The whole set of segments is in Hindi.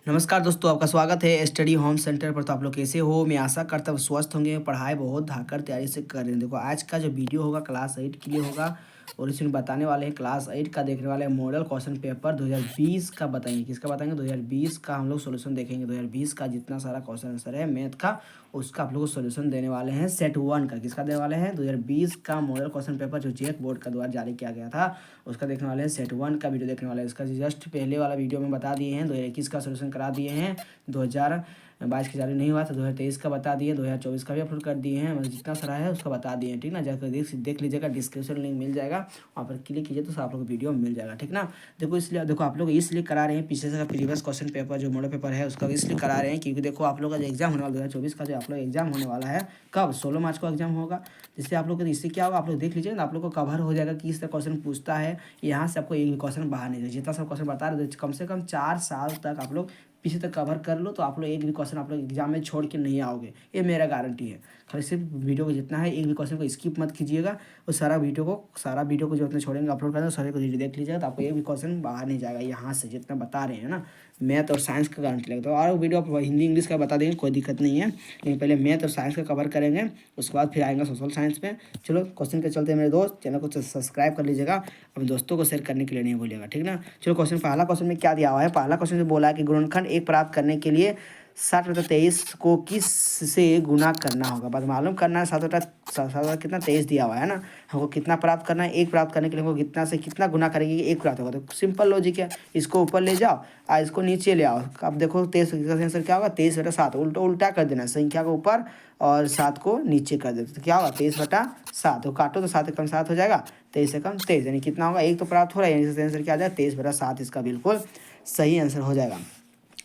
नमस्कार दोस्तों, आपका स्वागत है स्टडी होम सेंटर पर। तो आप लोग कैसे हो? मैं आशा करता हूँ स्वस्थ होंगे, पढ़ाई बहुत धाकर तैयारी से कर रहे हैं। देखो आज का जो वीडियो होगा क्लास 8 के लिए होगा और इसमें बताने वाले हैं क्लास 8 का देखने वाले हैं मॉडल क्वेश्चन पेपर 2020 का बताएंगे। किसका बताएंगे? 2020 का हम लोग सोल्यूशन देखेंगे। 2020 का जितना सारा क्वेश्चन आंसर है मैथ का, उसका आप लोग को सोल्यूशन देने वाले हैं सेट 1 का। किसका देने वाले हैं? 2020 का मॉडल क्वेश्चन पेपर जो जेक बोर्ड का द्वारा जारी किया गया था, उसका देखने वाले हैं। सेट 1 का वीडियो देखने वाले हैं। इसका जस्ट पहले वाला वीडियो में बता दिए हैं, 2021 का सोल्यूशन करा दिए हैं। 2022 की जारी नहीं हुआ था, 2023 का बता दिए, 2024 का भी अपलोड कर दिए हैं। मतलब जितना सारा है उसका बता दिए हैं, ठीक ना। जाकर देख लीजिएगा, डिस्क्रिप्शन लिंक मिल जाएगा, वहाँ पर क्लिक कीजिए तो आप लोग को वीडियो मिल जाएगा, ठीक ना। देखो आप लोग इसलिए करा रहे हैं, पीछे से प्रीवियस क्वेश्चन पेपर जो मॉडल पेपर है उसका इसलिए करा रहे हैं क्योंकि देखो आप लोग का जो एग्जाम होने वाला 2024 का जो आप लोग एग्जाम होने वाला है, कब 16 मार्च को एग्जाम होगा। जिससे आप लोग इससे क्या होगा, आप लोग देख लीजिए ना, आप लोग को कवर हो जाएगा कि इस तरह क्वेश्चन पूछता है। यहाँ से आपको एक भी क्वेश्चन बाहर नहीं जाए। जितना सब क्वेश्चन बता रहे थे, कम से कम 4 साल तक आप लोग पीछे तक कवर कर लो तो आप लोग एक भी क्वेश्चन आप लोग एग्जाम में छोड़ के नहीं आओगे, ये मेरा गारंटी है। खाली सिर्फ वीडियो को जितना है, एक भी क्वेश्चन को स्किप मत कीजिएगा और सारा वीडियो को जो अपने छोड़ेंगे अपलोड कर दें, सारे को देख लीजिएगा तो आपको एक भी क्वेश्चन बाहर नहीं जाएगा। यहाँ से जितना बता रहे हैं ना, मैथ और साइंस का गारंटी लगता है। और वीडियो आप हिंदी इंग्लिश का बता देंगे, कोई दिक्कत नहीं है, लेकिन पहले मैथ और साइंस का कवर करेंगे, उसके बाद फिर आएंगे सोशल साइंस पे। चलो क्वेश्चन के चलते मेरे दोस्त, चैनल को सब्सक्राइब कर लीजिएगा, अपने दोस्तों को शेयर करने के लिए नहीं भूलिएगा, ठीक ना। चलो पहला क्वेश्चन में क्या दिया हुआ है। पहला क्वेश्चन में बोला है कि गुणनखंड एक प्राप्त करने के लिए 7/23 को किस से गुना करना होगा। बात मालूम करना है, 7 कितना 23 दिया हुआ है ना, हमको कितना प्राप्त करना है। एक प्राप्त करने के लिए हमको कितना से कितना गुना करेंगे कि एक प्राप्त होगा। तो सिंपल लॉजिक है, इसको ऊपर ले जाओ और इसको नीचे ले आओ। अब देखो 23 का आंसर क्या होगा, 23/7। उल्टा कर देना, संख्या को ऊपर और 7 को नीचे कर देते तो क्या होगा 23/7। तो काटो तो 7 कम 7 हो जाएगा, 23 से कम 23, यानी कितना होगा, एक तो प्राप्त हो रहा है, यानी आंसर क्या आ जाएगा 23/7। इसका बिल्कुल सही आंसर हो जाएगा।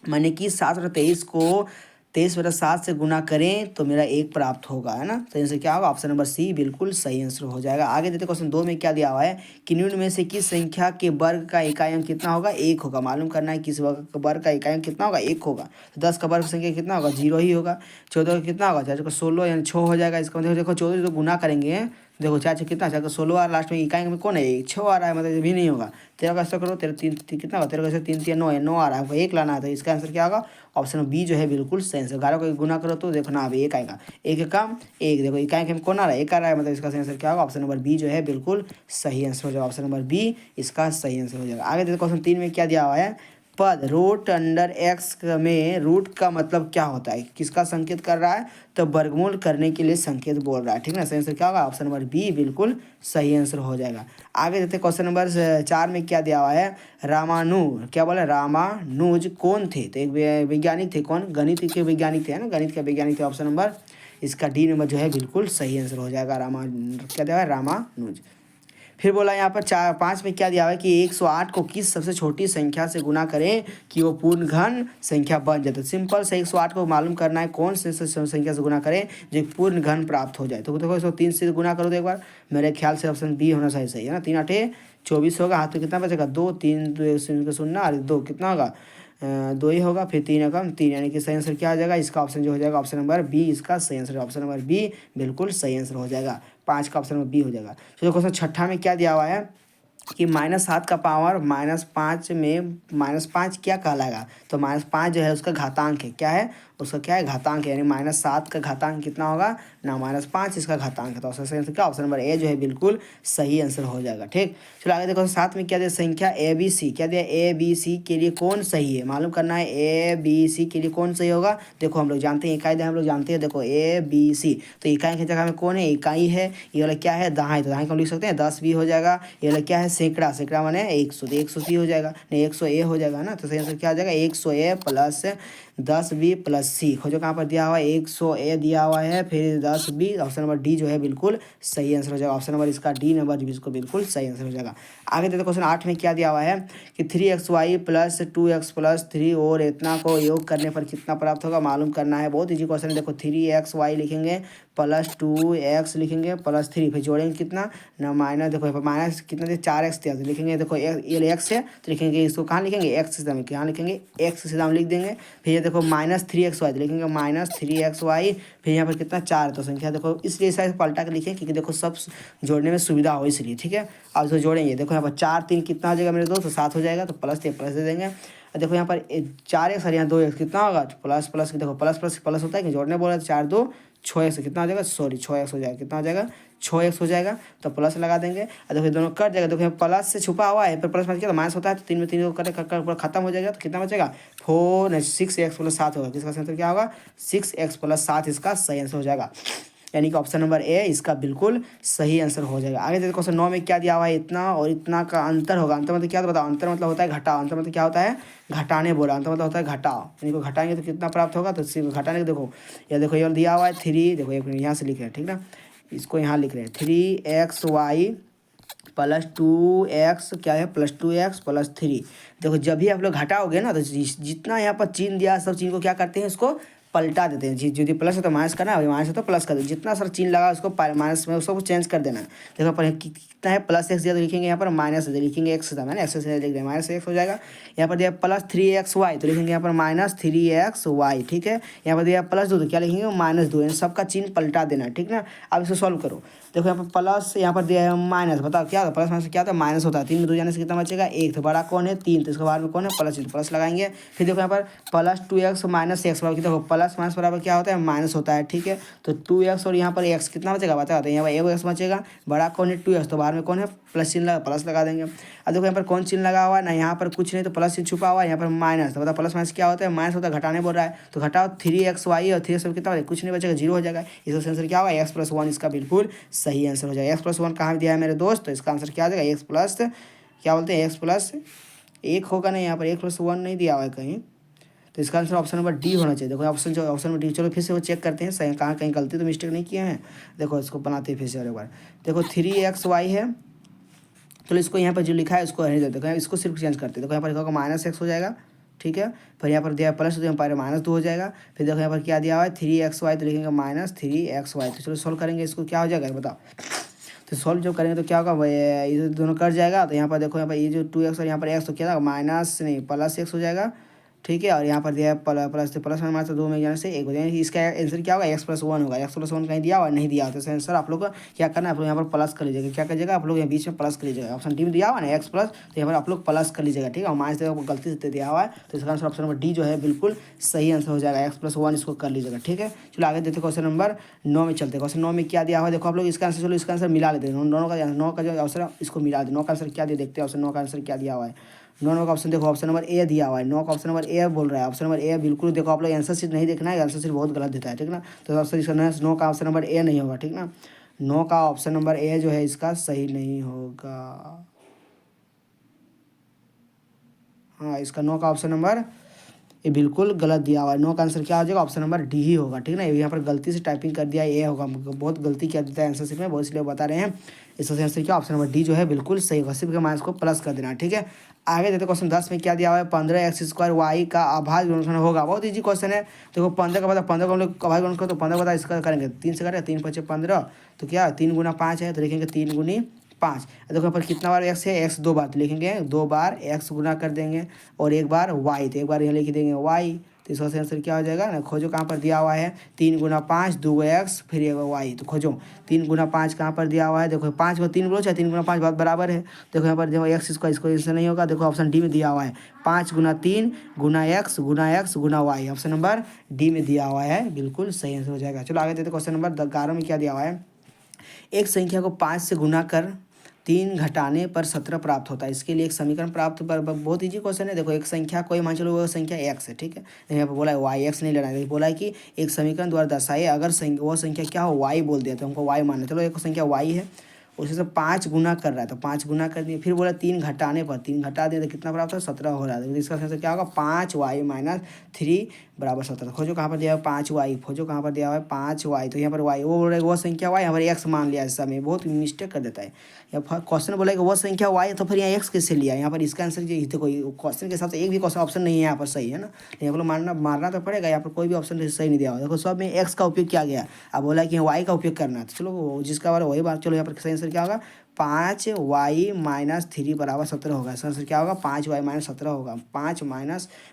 माने कि 7/23 को 23/7 से गुना करें तो मेरा एक प्राप्त होगा, है ना। तो आंसर क्या होगा, ऑप्शन नंबर सी बिल्कुल सही आंसर हो जाएगा। आगे देते क्वेश्चन 2 में क्या दिया हुआ है कि निम्न में से किस संख्या के वर्ग का इकाई अंक कितना होगा, 1 होगा। मालूम करना है किस वर्ग का इकाई अंक कितना होगा, 1 होगा। तो 10 का वर्ग संख्या कितना होगा, 0 ही होगा। 14 का कितना होगा, 4 का 16 यानी 6 हो जाएगा। इसका मतलब देखो 14 तो गुना करेंगे, देखो 4 से कितना, 4 का 16 आ, लास्ट में इकाई में कौन है, 6 आ रहा है, मतलब ये भी नहीं होगा। 13 का ऐसा करो, 13 3 कितना होगा, 13 का 3 3 9 है, 9 आ रहा है, हमको 1 लाना है। तो इसका आंसर क्या होगा, ऑप्शन बी जो है बिल्कुल सही आंसर। 11 को गुना करो तो देखो ना, अभी 1 आएगा, 1 कम 1, देखो इकाई में कौन आ रहा है, 1 आ रहा है, मतलब इसका सही आंसर क्या होगा, ऑप्शन नंबर बी जो है बिल्कुल सही आंसर हो जाएगा। ऑप्शन नंबर बी इसका सही आंसर हो जाएगा। आगे देखो क्वेश्चन 3 में क्या दिया हुआ है, पद रूट अंडर एक्स में रूट का मतलब क्या होता है, किसका संकेत कर रहा है, तो वर्गमूल करने के लिए संकेत बोल रहा है, ठीक ना। सही आंसर क्या होगा, ऑप्शन नंबर बी बिल्कुल सही आंसर हो जाएगा। आगे देखते क्वेश्चन नंबर 4 में क्या दिया हुआ है, क्या बोला, रामानुज कौन थे, तो एक वैज्ञानिक थे। कौन, गणित के वैज्ञानिक थे, है ना, गणित के वैज्ञानिक थे। ऑप्शन नंबर इसका डी नंबर जो है बिल्कुल सही आंसर हो जाएगा। क्या दिया हुआ है, रामानुज। फिर बोला यहाँ पर 5 में क्या दिया हुआ है कि 108 को किस सबसे छोटी संख्या से गुना करें कि वो पूर्ण घन संख्या बन जाए। तो सिंपल से 108 को मालूम करना है कौन से संख्या से गुना करें जो पूर्ण घन प्राप्त हो जाए। तो देखो इसको 3 से गुना करो तो एक बार, मेरे ख्याल से ऑप्शन बी होना सही है ना। 3 8 24 होगा, हाथ में कितना बचेगा, 2 3 0 और 2 कितना होगा, 2 ही होगा। फिर 3 कम 3, यानी कि सही आंसर क्या आ जाएगा, इसका ऑप्शन जो हो जाएगा ऑप्शन नंबर बी इसका सही आंसर। ऑप्शन नंबर बी बिल्कुल सही आंसर हो जाएगा। 5 का ऑप्शन नंबर बी हो जाएगा। तो क्वेश्चन 6 में क्या दिया हुआ है कि -7 का पावर -5 में -5 क्या कहलाएगा, तो -5 जो है उसका घातांक है, क्या है उसका, क्या है घातांक है, यानी -7 का घातांक कितना होगा ना, -5 इसका घातांक है। तो सही आंसर क्या, ऑप्शन नंबर ए जो है बिल्कुल सही आंसर हो जाएगा। ठीक, चलो आगे देखो 7 में क्या दिया, संख्या ए बी सी, क्या दिया ए बी सी के लिए कौन सही है, मालूम करना है ए बी सी के लिए कौन सही होगा। देखो हम लोग जानते हैं इकाई, हम लोग जानते हैं, देखो ए बी सी, तो इकाई की जगह में कौन है, इकाई है, ये वाला क्या है दहाई, तो दहाई को हम लिख सकते हैं 10 भी हो जाएगा। ये वाला क्या है सैकड़ा, सैकड़ा माने 100, तो 100 सी हो जाएगा, नहीं 100 ए हो जाएगा ना। तो सही आंसर क्या आ जाएगा, 100 ए प्लस 10 बी प्लस सी, खोजो कहाँ पर दिया हुआ है, 100 ए दिया हुआ है, फिर 10 बी, ऑप्शन नंबर डी जो है बिल्कुल सही आंसर हो जाएगा। ऑप्शन नंबर इसका डी नंबर जो इसको बिल्कुल सही आंसर हो जाएगा। आगे देखते क्वेश्चन 8 में क्या दिया हुआ है कि 3xy प्लस 2x प्लस 3 और इतना को योग करने पर कितना प्राप्त होगा, मालूम करना है। बहुत ईजी क्वेश्चन है। देखो 3xy लिखेंगे प्लस 2x लिखेंगे प्लस 3, फिर जोड़ेंगे कितना ना, माइनस, देखो माइनस कितना दे 4x दिया, तो लिखेंगे देखो ये x है तो लिखेंगे इसको कहाँ लिखेंगे x सीधा में, कहाँ लिखेंगे x सीधा में लिख देंगे। फिर ये देखो -3xy तो लिखेंगे -3xy, फिर यहाँ पर कितना 4, तो संख्या देखो इसलिए साइज पलटा के लिखें क्योंकि देखो सब जोड़ने में सुविधा हो इसलिए। ठीक है, अब इसको जोड़ेंगे, देखो यहाँ पर 4 3 कितना हो जाएगा मेरे दोस्त, तो 7 हो जाएगा, तो प्लस दे देंगे। देखो यहाँ पर 4x और यहाँ 2x कितना होगा, प्लस प्लस, देखो प्लस प्लस प्लस होता है कि जोड़ने बोला 4 2 6x कितना हो जाएगा, सॉरी 6x हो जाएगा, कितना हो जाएगा 6x हो जाएगा। तो प्लस लगा देंगे और देखो दोनों कट जाएगा। देखो यहाँ प्लस से छुपा हुआ है, पर प्लस क्या तो माइनस होता है, तो 3 में 3 को कर खत्म हो जाएगा। तो कितना बचेगा 6x प्लस 7 होगा। किसका आंसर क्या होगा 6x प्लस 7 इसका सही आंसर हो जाएगा। यानी कि ऑप्शन नंबर ए इसका बिल्कुल सही आंसर हो जाएगा। आगे देखो क्वेश्चन 9 में क्या दिया हुआ है, इतना और इतना का अंतर होगा। अंतर मतलब क्या तो बताओ, अंतर मतलब होता है घटाओ, अंतर मतलब क्या होता है घटाने बोला, अंतर मतलब होता है घटाओ, यानी को घटाएंगे तो कितना प्राप्त होगा, तो सिर्फ घटाने के देखो या देखो ये दिया हुआ है 3, देखो एक यहाँ से लिख रहे हैं ठीक ना, इसको यहाँ लिख रहे हैं 3xy प्लस 2x क्या है प्लस 2x प्लस 3। देखो जब भी आप लोग घटाओगे ना तो जितना यहाँ पर चिन्ह दिया सब चिन्ह को क्या करते हैं उसको पलटा देते हैं। यदि प्लस है तो माइनस करना है, माइनस है तो प्लस कर दो, जितना सारा चिन्ह लगा उसको माइनस में उसको चेंज कर देना। देखो पर कितना है प्लस एक्स दिया तो लिखेंगे यहाँ पर माइनस लिखेंगे एक्स था, मैंने एक्स से लिख दिया माइनस एक्स हो जाएगा। यहाँ पर दिया प्लस 3xy तो लिखेंगे यहाँ पर माइनस 3xy, ठीक है। यहाँ पर दिया प्लस 2 तो क्या लिखेंगे माइनस 2, सबका चिन्ह पलटा देना ठीक ना। अब इसको सॉल्व करो। देखो यहाँ पर प्लस, यहाँ पर दिया है माइनस, बताओ क्या होता है प्लस माइनस क्या होता है माइनस होता है। 3 में 2 जाने से कितना बचेगा 1, तो बड़ा कौन है 3, तो इसके बाद में कौन है प्लस, प्लस लगाएंगे। फिर देखो यहाँ पर प्लस 2x माइनस एक्स बराबर, देखो प्लस माइनस बराबर क्या होता है माइनस होता है, ठीक है। तो 2x और यहाँ पर x कितना बचेगा बता दें, यहाँ पर एगो x बचेगा, बड़ा कौन है 2x, तो बाहर में कौन है प्लस चिन्ह लगा, प्लस लगा देंगे। अब देखो यहाँ पर कौन चिन्ह लगा हुआ है ना, यहाँ पर कुछ नहीं तो प्लस चिन्ह छुपा हुआ है, यहाँ पर माइनस, तो बताओ प्लस माइनस क्या होता है माइनस होता है, घटाने बोल रहा है। तो घटाओ 3xy और 3x कितना बचेगा कुछ नहीं बचेगा 0 हो जाएगा। इसका आंसर क्या होगा x प्लस 1 इसका बिल्कुल सही आंसर हो जाएगा। x प्लस 1 कहाँ दिया है मेरे दोस्त, तो इसका आंसर क्या आ जाएगा x प्लस क्या बोलते हैं x प्लस 1 होगा नहीं, यहाँ पर x प्लस 1 नहीं दिया हुआ है कहीं, तो इसका आंसर ऑप्शन नंबर डी होना चाहिए। देखो ऑप्शन जो ऑप्शन नंबर डी, चलो फिर से वो चेक करते हैं सही कहाँ कहीं गलती तो मिस्टेक नहीं किए हैं। देखो इसको बनाते हैं फिर से और एक बार। देखो 3xy है, तो इसको यहाँ पर जो लिखा है उसको रहने देते, देखो इसको सिर्फ चेंज करते हैं। देखो यहाँ पर लिखा माइनस एक्स हो जाएगा, ठीक है। फिर यहाँ पर दिया प्लस तो यहाँ पर माइनस 2 हो जाएगा। फिर देखो यहाँ पर क्या दिया हुआ है 3xy, तो लिखेंगे माइनस 3xy। तो चलो सॉल्व करेंगे इसको क्या हो जाएगा बताओ। तो सॉल्व जो करेंगे तो क्या होगा ये दोनों कट जाएगा। तो यहाँ पर देखो यहाँ पर ये जो 2x और यहाँ पर x तो क्या होगा माइनस नहीं प्लस x हो जाएगा, ठीक है। और यहाँ पर दिया है प्लस, तो प्लस में माइनस 2 में जाने से 1 हो जाएगा। इसका आंसर क्या होगा x प्लस 1 होगा। x प्लस 1 कहीं दिया हुआ नहीं दिया, तो आंसर आप लोग को क्या करना है, आप लोग यहाँ पर प्लस कर लीजिएगा। क्या करिएगा आप लोग यहाँ बीच में प्लस कर लीजिएगा। ऑप्शन डी में दिया हुआ ना x प्लस, तो यहाँ पर आप लोग प्लस कर लीजिएगा, ठीक है। और माइनस गलती से दिया हुआ है, तो इसका आंसर ऑप्शन नंबर डी जो है बिल्कुल सही आंसर हो जाएगा। x प्लस 1 इसको कर लीजिएगा, ठीक है। चलो आगे देखते क्वेश्चन नंबर 9 में चलते। क्वेश्चन 9 में क्या दिया हुआ है देखो आप लोग इसका आंसर, चलो इसका आंसर मिला लेते हैं। 9 का जो आंसर इसको मिला दें। 9 का आंसर क्या दिया देखते हैं, ऑप्शन 9 का आंसर क्या दिया हुआ है। 9 का ऑप्शन देखो ऑप्शन नंबर ए दिया हुआ है, 9 का ऑप्शन नंबर ए बोल रहा है। ऑप्शन नंबर ए बिल्कुल देखो आप लोग आंसर शीट नहीं देखना है, आंसर शीट बहुत गलत देता है, ठीक ना। तो ऑप्शन इसका 9 का ऑप्शन नंबर ए नहीं होगा, ठीक ना। 9 का ऑप्शन नंबर ए जो है इसका सही नहीं होगा। हाँ इसका 9 का ऑप्शन नंबर ये बिल्कुल गलत दिया हुआ है। 9 का आंसर क्या हो जाएगा ऑप्शन नंबर डी ही होगा, ठीक ना। यहाँ पर गलती से टाइपिंग कर दिया ए होगा, बहुत गलती किया देता है आंसर शीट में, बहुत इसलिए बता रहे हैं। इसका आंसर क्या ऑप्शन नंबर डी जो है बिल्कुल सही होगा, सिर्फ माइनस को प्लस कर देना, ठीक है। आगे देते क्वेश्चन 10 में क्या दिया हुआ है 15x² y का अभाज्य गुणनखंड होगा। बहुत ईजी क्वेश्चन है। देखो 15 का पता 15 को हम लोग अभाज्य गुणनखंड, तो 15 का पता इसका करेंगे 3 से करेंगे, 3 × 5 = 15, तो क्या 3 × 5 है, तो लिखेंगे 3 × 5। देखो यहाँ पर कितना बार x है, x 2 बार, तो लिखेंगे 2 बार x गुना कर देंगे और 1 बार y, तो 1 बार यहाँ लिख देंगे y। तो इसका आंसर क्या हो जाएगा ना, खोजो कहाँ पर दिया हुआ है 3 × 5 2 x फिर 1 y, तो खोजो 3 × 5 कहाँ पर दिया हुआ है। देखो 5 को 3 बोलो चाहे 3 × 5 बहुत बराबर है। देखो यहाँ पर देखो x इसको आंसर नहीं होगा। देखो ऑप्शन डी में दिया हुआ है 5 × 3 × x × y, option number D में दिया हुआ है, बिल्कुल सही आंसर हो जाएगा। चलो आगे देते क्वेश्चन नंबर 11 में क्या दिया हुआ है, एक संख्या को 5 से गुना कर 3 घटाने पर 17 प्राप्त होता है। इसके लिए एक समीकरण प्राप्त पर, बहुत ईजी क्वेश्चन है। देखो एक संख्या कोई मान चलो वो संख्या x है, ठीक है। यहाँ पर बोला है y, x नहीं लेना है, बोला है कि एक समीकरण द्वारा दर्शाए अगर वो संख्या क्या हो y बोल दिया तो हमको y मानना। चलो एक संख्या y है, उसी से 5 गुना कर रहा है, तो 5 गुना कर दिए। फिर बोला 3 घटाने पर, 3 घटा दिए तो कितना प्राप्त है 17 हो रहा है। तो इसका आंसर क्या होगा 5y - 3 = 17। खोजो कहाँ पर दिया हुआ 5y, खोजो कहाँ पर दिया हुआ है 5y, तो यहाँ पर y वो बोल रहा है वो संख्या y, यहाँ पर x मान लिया। इस समय बहुत मिस्टेक कर देता है। या क्वेश्चन बोला कि वो संख्या y है तो फिर यहाँ x कैसे लिया। यहाँ पर इसका आंसर ये देखो क्वेश्चन के हिसाब से एक भी क्वेश्चन ऑप्शन नहीं है यहाँ पर सही, है ना। यहाँ पर मारना तो पड़ेगा, यहाँ पर कोई भी ऑप्शन सही नहीं दिया हुआ। देखो सब में x का उपयोग किया गया, अब बोला कि y का उपयोग करना है, तो चलो जिसका बार वही बात। चलो यहाँ पर सही आंसर क्या होगा 5y - 3 = 17 होगा। इसका आंसर क्या होगा 5y - 17 होगा, 5y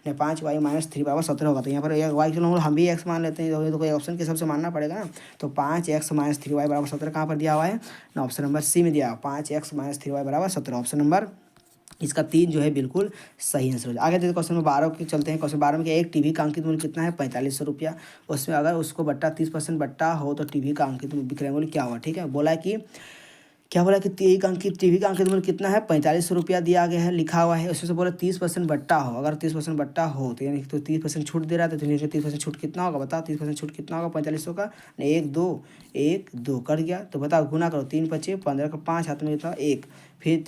- 3 = 17 होगा। तो यहाँ पर y चलो हम भी x मान लेते हैं, तो कोई ऑप्शन के हिसाब से मानना पड़ेगा ना। तो 5x - 3y = 17 कहाँ पर दिया हुआ है ना, ऑप्शन नंबर सी में दिया हुआ 5x - 3y = 17, ऑप्शन नंबर इसका 3 जो है बिल्कुल सही आंसर हो जाए। आगे देखते क्वेश्चन नंबर 12 के चलते हैं। क्वेश्चन 12 में क्या, एक टीवी का अंकित मूल्य कितना है, 4500 रुपया। उसमें अगर उसको बट्टा 30% बट्टा हो तो टीवी का अंकित विक्रय मूल्य क्या हुआ। ठीक है, बोला है कि क्या बोला कि टीवी का अंकित मूल्य कितना है, 4500 रुपया दिया गया है, लिखा हुआ है। उसमें से बोला 30% बट्टा हो, अगर 30% बट्टा हो तो यानी तो 30% छूट दे रहा था, तो 30% छूट कितना होगा, बताओ 30% छूट कितना होगा 4500 का, 1 2 कर गया, तो बताओ गुना करो, 3 पचे 15 का 5 हाथ में कितना 1, फिर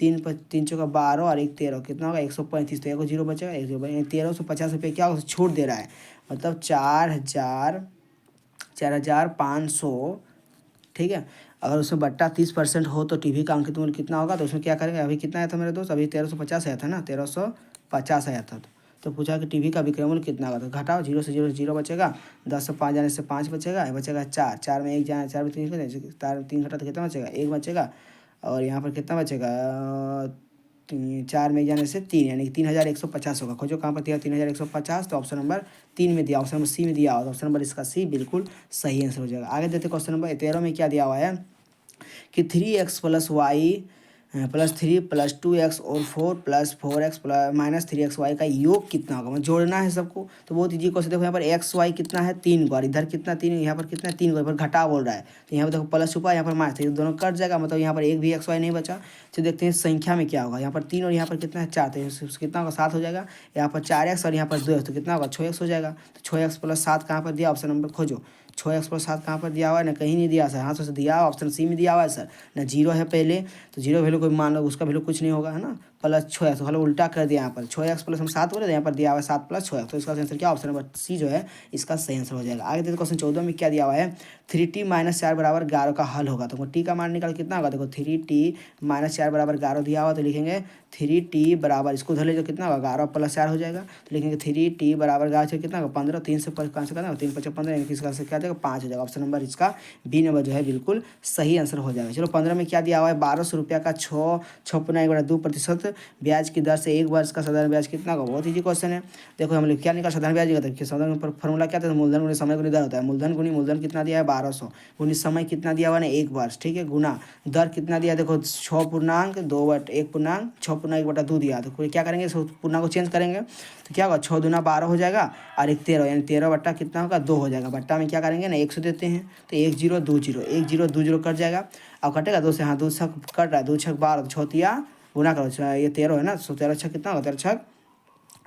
3 चौका 12 और 1 13, कितना होगा 135, तो एक जीरो बचेगा, 1 जीरो 1350 रुपये क्या छूट दे रहा है, मतलब 4500। ठीक है, अगर उसमें बट्टा 30% हो तो टीवी का अंकित मूल्य कितना होगा, तो उसमें क्या करेंगे, अभी कितना आया था मेरे दोस्त, अभी 1350 आया था ना, 1350 आया था। तो पूछा कि टीवी का विक्रय मूल्य कितना होगा, तो घटाओ, 0 से 0 बचेगा, 10 से 5 जाने से 5 बचेगा, बचेगा 4, 4 में 1 जाने 4 में 3 3 घटा तो कितना बचेगा, 1 बचेगा, और यहाँ पर कितना बचेगा, 4 में जाने से 3, यानी 3150 होगा। खोजो कहाँ पर दिया 3150, तो ऑप्शन नंबर 3 में दिया, ऑप्शन नंबर सी में दिया होगा, ऑप्शन नंबर इसका सी बिल्कुल सही आंसर हो जाएगा। आगे देते क्वेश्चन नंबर 13 में क्या दिया हुआ है कि 3x + y + 3 + 2x और 4 + 4x - 3xy का योग कितना होगा, मतलब जोड़ना है सबको। तो बहुत ईजी क्वेश्चन, देखो यहाँ पर एक्स वाई कितना है 3 को, और इधर कितना 3, यहाँ पर कितना 3 को, यहाँ पर घटा बोल रहा है, तो यहाँ पर देखो प्लस छुपा, यहाँ पर माइनस, तो दोनों कट जाएगा, मतलब यहाँ पर एक भी एक्स वाई नहीं बचा। तो देखते हैं संख्या में क्या होगा, यहाँ पर 3 और यहाँ पर कितना है 4, तो कितना होगा 7 हो जाएगा, यहाँ पर 4x और यहाँ पर 2x, तो कितना होगा 6x हो जाएगा। तो 6x + 7 कहाँ पर दिया, ऑप्शन नंबर खोजो, 6x + 7 कहाँ पर दिया हुआ है ना, कहीं नहीं दिया सर, हाँ से दिया ऑप्शन सी में दिया हुआ है सर ना, 0 है पहले, तो 0 वैल्यू कोई मान लो, उसका वैल्यू कुछ नहीं होगा, है ना, प्लस 6x, तो मतलब उल्टा कर दिया यहाँ पर, 6x + हम 7 बोले, यहाँ पर दिया हुआ है 7 + 6x, तो इसका आंसर क्या, ऑप्शन नंबर सी जो है इसका सही आंसर हो जाएगा। आगे देखो क्वेश्चन 14 में क्या दिया हुआ है, 3t - 4 = 11 का हल होगा, तो टी का मान निकाल कितना होगा, देखो 3t - 4 = 11 दिया हुआ, तो लिखेंगे 3t बराबर, इसको धर लीजिए कितना होगा 11 + 4 हो जाएगा, तो लिखेंगे 3t बराबर 11 कितना होगा 15, 3 से 5 से करना 3 × 5 = 15, यानी कि इसका आंसर क्या देगा 5 हो जाएगा। ऑप्शन नंबर इसका बी नंबर जो है बिल्कुल सही आंसर हो जाएगा। चलो 15 में क्या दिया हुआ है, 1200 रुपया का 6.2% ब्याज की दर से 1 वर्ष का साधारण ब्याज कितना होगा, बहुत ईजी क्वेश्चन है। देखो हम लोग क्या निकाल, साधारण ब्याज का साधारण फॉर्मूला क्या था, मूलधन गुणी समय गुणी दर होता है, मूलधन गुणी मूलधन कितना दिया है 1200 गुणी समय कितना दिया हुआ है 1 वर्ष, ठीक है, गुना दर कितना दिया, देखो 6.1/2 दिया, तो कोई क्या करेंगे, पूर्णांक को चेंज करेंगे, तो क्या होगा 6 दूना 12 हो जाएगा, और 1 13, यानी 13 बट्टा कितना होगा 2 हो जाएगा। बट्टा में क्या करेंगे ना 100 देते हैं, तो 1 0 2 0 1 0 2 0 कट जाएगा, अब कटेगा 2 से, हाँ 2 छक कट रहा है, 2 छक 12, 6 तिया गुना करो, ये 13 है ना, 13 छक कितना होगा, 13 छक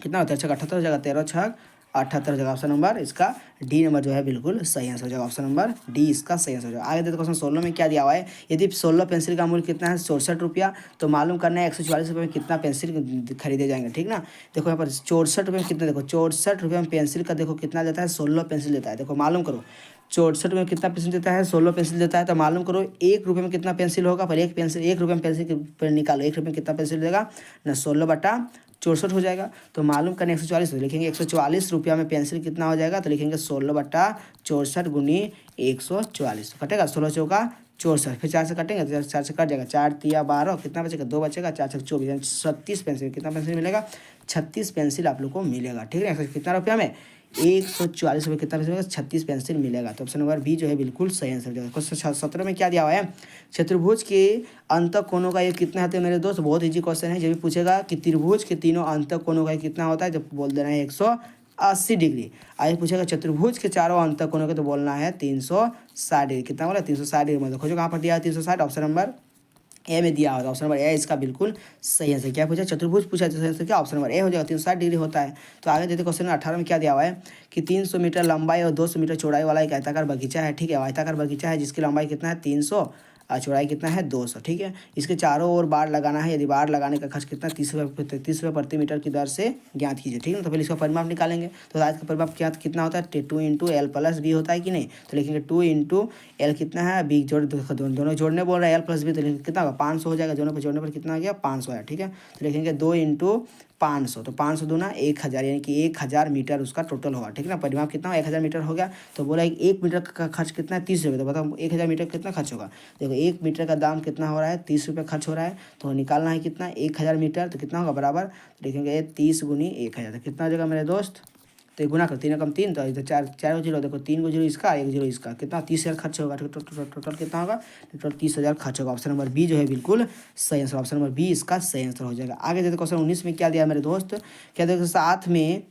कितना होता है, 13 छक 78 हो जाएगा, 13 छक 78 हो जाएगा। ऑप्शन नंबर इसका डी नंबर जो है बिल्कुल सही आंसर हो जाएगा, ऑप्शन नंबर डी इसका सही आंसर हो जाएगा। आगे देखते क्वेश्चन 16 में क्या दिया हुआ है, यदि 16 पेंसिल का मूल्य कितना है 64 रुपया, तो मालूम करना है 144 रुपये में कितना पेंसिल खरीदे जाएंगे, ठीक ना। देखो यहाँ पर 64 रुपये में कितना, देखो 64 रुपये में पेंसिल का देखो कितना देता है 16 पेंसिल देता है, देखो मालूम करो 64 में कितना पेंसिल देता है 16 पेंसिल देता है, तो मालूम करो 1 रुपये में कितना पेंसिल होगा, पर एक पेंसिल 1 रुपये में पेंसिल पर निकालो, 1 रुपये में कितना पेंसिल देगा ना 16/64 हो जाएगा, तो मालूम करने 144, तो लिखेंगे 144 रुपया में पेंसिल कितना हो जाएगा, तो लिखेंगे 16/64 गुनी 144, तो कटेगा 16 चौका 64, फिर 4 से कटेंगे तो 4 से कट जाएगा, 4 तिया 12, कितना बचेगा 2 बचेगा, 4 छक 24, यानी 36 पेंसिल, कितना पेंसिल मिलेगा 36 पेंसिल आप लोग को मिलेगा, ठीक है। कितना रुपया में 144 रुपये कितना पेंसिल मिलेगा 36 पेंसिल मिलेगा, तो ऑप्शन नंबर बी जो है बिल्कुल सही आंसर हो जाएगा। क्वेश्चन 17 में क्या दिया हुआ है, चतुर्भुज के अंत कोणों का ये कितना होता है मेरे दोस्त, बहुत इजी क्वेश्चन है। जब भी पूछेगा कि त्रिभुज के तीनों अंत कोणों का ये कितना होता है, जब बोल देना है 180 डिग्री। आगे पूछेगा चतुर्भुज के चारों अंत कोणों का, तो बोलना है 360 डिग्री, कितना बोला 360 डिग्री, मतलब खोजो कहाँ पर दिया है 360, ऑप्शन नंबर ए में दिया होगा, ऑप्शन नंबर ए इसका बिल्कुल सही आंसर। क्या पूछा चतुर्भुज पूछा, तो आंसर क्या ऑप्शन नंबर ए हो जाएगा, 360 डिग्री होता है। तो आगे देते क्वेश्चन 18 में क्या दिया हुआ है कि 300 मीटर लंबाई और 200 मीटर चौड़ाई वाला एक आयताकार बगीचा है, ठीक है, आयताकार बगीचा है जिसकी लंबाई कितना है 300 और चौड़ाई कितना है 200, ठीक है। इसके चारों ओर बाड़ लगाना है, यदि बाड़ लगाने का खर्च कितना 30 रुपये प्रति मीटर की दर से ज्ञात कीजिए, ठीक है। तो पहले इसका परिमाप निकालेंगे, तो आज का परिमाप क्या कितना होता है 2 × L + B होता है कि नहीं, तो लिखेंगे 2 × L कितना है बी जोड़ दोनों जोड़ने बोल रहा है L + B, तो कितना होगा 500 हो जाएगा, दोनों पर जोड़ने पर कितना हो गया 500 है, ठीक है। तो लिखेंगे 2 × 500, तो 500 दूना 1000, यानी कि 1000 मीटर उसका टोटल होगा, ठीक है ना। परिमाप कितना 1000 मीटर हो गया, तो बोला 1 मीटर का खर्च कितना है 30 रुपये, तो बताओ 1000 मीटर कितना खर्च होगा, देखो 1 मीटर का दाम कितना हो रहा है 30 रुपये खर्च हो रहा है, तो निकालना है कितना 1000 मीटर, तो कितना होगा बराबर, लिखेंगे 30 × 1000, तो कितना हो जाएगा मेरे दोस्त तो ये गुना करो, 3 एकम 3, तो इधर 4 जीरो, देखो 3 को जीरो इसका, 1 जीरो इसका, कितना 30,000 खर्च होगा। टोटल कितना होगा, टोटल 30,000 खर्च होगा। ऑप्शन नंबर बी जो है बिल्कुल सही आंसर, ऑप्शन नंबर बी इसका सही आंसर हो जाएगा। आगे जैसे क्वेश्चन 19 में क्या दिया मेरे दोस्त, क्या देखो साथ में,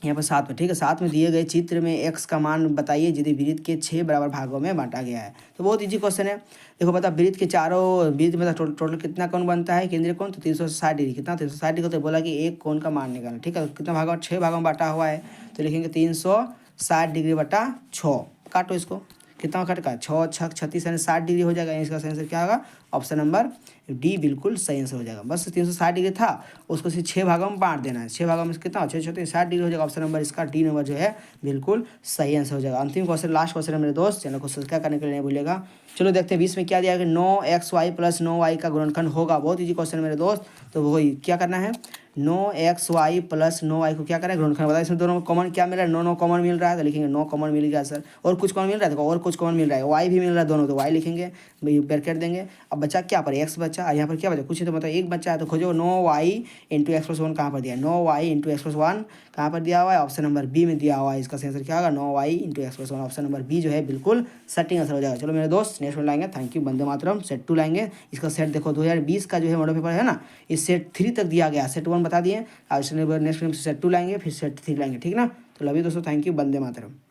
यहाँ पर साथ में, ठीक है, साथ में दिए गए चित्र में x का मान बताइए यदि वृत्त के 6 बराबर भागों में बांटा गया है। तो बहुत इजी क्वेश्चन है। देखो बता, वृत्त के चारों वृत्त में टोटल कितना कोण बनता है, केंद्रीय कोण, तो 360 डिग्री, कितना 360 डिग्री, तो बोला कि एक कोण का मान निकालना। ठीक है, कितना भागों, 6 भागों में बांटा हुआ है, तो लिखेंगे 360 डिग्री बटा 6, काटो इसको, कितना कट का 6 6 36 यानी 60 डिग्री हो जाएगा। इसका सही आंसर क्या होगा, ऑप्शन नंबर डी बिल्कुल सही आंसर हो जाएगा। बस 360 डिग्री था, उसको सिर्फ 6 भागों में बांट देना है, 6 भागों में कितना 6 6 60 डिग्री हो जाएगा। ऑप्शन नंबर इसका डी नंबर जो है बिल्कुल सही आंसर हो जाएगा। अंतिम क्वेश्चन, लास्ट क्वेश्चन है मेरे दोस्त, चैनल को सब्सक्राइब करने के लिए नहीं भूलिएगा। चलो देखते हैं 20 में क्या दिया है, 9xy प्लस 9y का गुणनखंड होगा। बहुत ईजी क्वेश्चन है मेरे दोस्त, तो वही क्या करना है, 9xy प्लस 9y को क्या करें, गुणनखंड बताइए। इसमें दोनों कॉमन क्या मिल रहा है, 9 9 कॉमन मिल रहा है, तो लिखेंगे 9 कॉमन मिल गया सर। और कुछ कॉमन मिल रहा है, देखो और कुछ कॉमन मिल रहा है, y भी मिल रहा है दोनों, तो y लिखेंगे, ब्रैकेट देंगे। अब बचा क्या पर x बचा, और यहाँ पर क्या बचा, कुछ तो मतलब एक बच्चा है, तो खोजो 9y इंटू एक्स प्लस 1 कहाँ पर दिया है, 9y इंटू एक्स प्लस 1 कहाँ पर दिया हुआ है, ऑप्शन नंबर बी में दिया हुआ है। इसका सही आंसर क्या होगा, 9y into x plus 1, option number B जो है बिल्कुल सटिंग आंसर हो जाएगा। चलो मेरे दोस्त नेक्स्ट में लाएंगे, thank you, Vande Mataram. Set 2 लाएंगे, इसका सेट देखो 2020 का जो है मॉडल पेपर है ना, इस सेट 3 तक दिया गया, सेट 1 बता दिए, और नेक्स्ट सेट 2 लाएंगे, फिर सेट 3 लाएंगे, ठीक ना। तो लव यू दोस्तों, थैंक यू, वंदे मातरम।